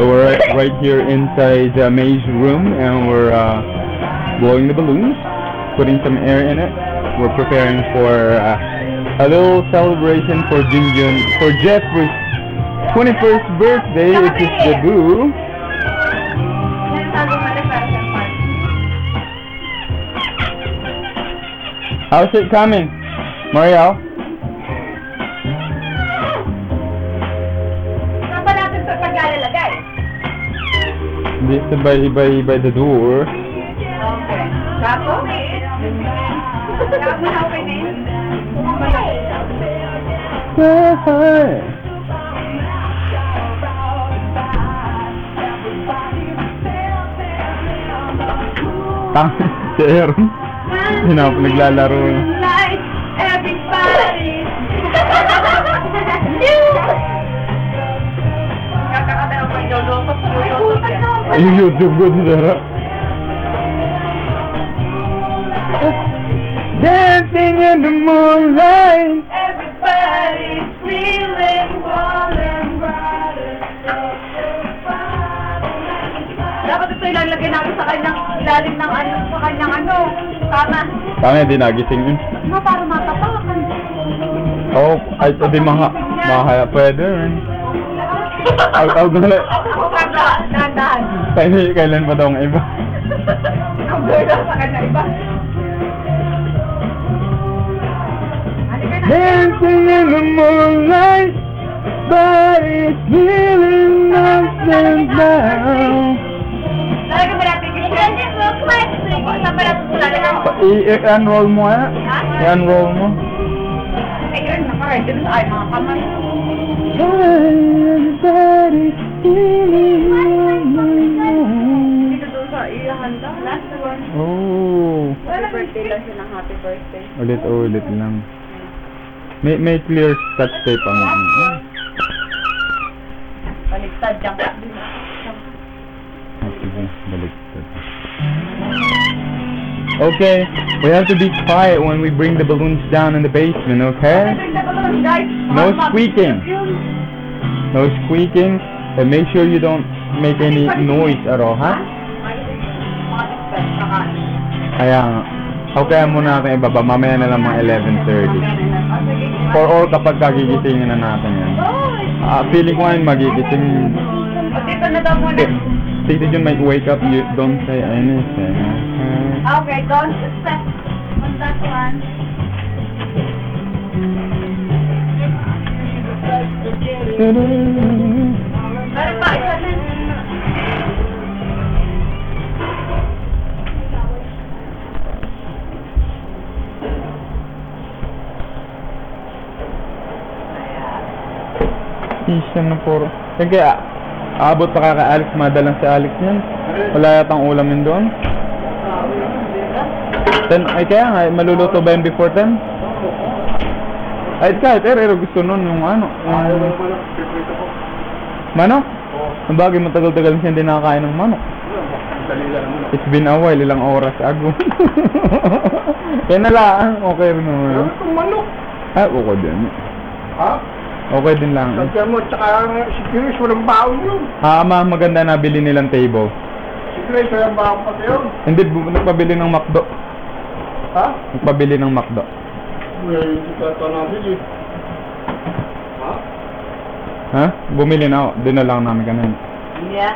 So we're right here inside the maze room, and we're blowing the balloons, putting some air in it. We're preparing for a little celebration for for Jeffrey's 21st birthday, which is the Boo. How's it coming, Mariel? Saan ba natin sa paglalagay? This by the door. Okay. Gato? Gato na okay na yun? Tang, si Aaron. Naglalaro na. Light, everybody! Kakakatayo ko yung lolo ko. Yung YouTube ko si Sarah. Dancing in the moonlight. Everybody's feeling warm and brighter. Dapat ito ilalagay natin sa kanyang ilalim ng ano, sa kanyang ano, kama. Kami, di nagising yun. Para matapakan. Oo, ay, di mahaya, pwede rin. I'll gonna... Dahan-dahan. Kailan pa daw ang iba? Ang birda sa kanya iba. Dancing in the moonlight, body's feeling up and down. Talaga ba natin yung ganyan mo? Kumain ko. Saan ba natin lalagay? I-unroll mo ha? I-unroll mo. Ayun, nakaready na tayo mga kamay. Everybody's feeling up and down. Dito doon sa ihanda. Last one. Oh. Happy birthday lang siya ng happy birthday. Ulit lang. May clear scotch tape ang Baligtad dyan ka. sige, baliktad. Okay, we have to be quiet when we bring the balloons down in the basement, okay? No squeaking. No squeaking. And make sure you don't make any noise at all, ha? Kaya nga. Okay, muna natin ibaba. Mamaya na lang mga 11:30. Or kapag kagigisingin na natin yan. Feeling ko ngayon magigising. Dito na daw muna. Tita Jun might wake up, you don't say anything. Okay, don't step on that one. Meron pa, isa na. Isa na puro. Kaya, abot pa kaka-Alex, madalang si Alex yan. Wala yatang ulamin doon. 10, ay kaya nga, maluluto ba yun before 10? Ay kahit, gusto nun yung ano. Manok? Ang bagay, matagal-tagal siya hindi nakakain ng manok. It's been a while, ilang oras ago. Kaya nalaan, okay rin naman. Ano itong manok? Ay, okay din. Ha? Okay din lang. Sagyan mo, tsaka si Chris, walang baon yun. Maganda nabili nilang table. Si Chris, walang baon pati yun. Hindi, nagpabili ng McDo. Ha? Nagpabili ng McDo. Hindi ka ito nabili. Ha? Ha? Bumili na ako. Doon na lang namin kanina. Yeah.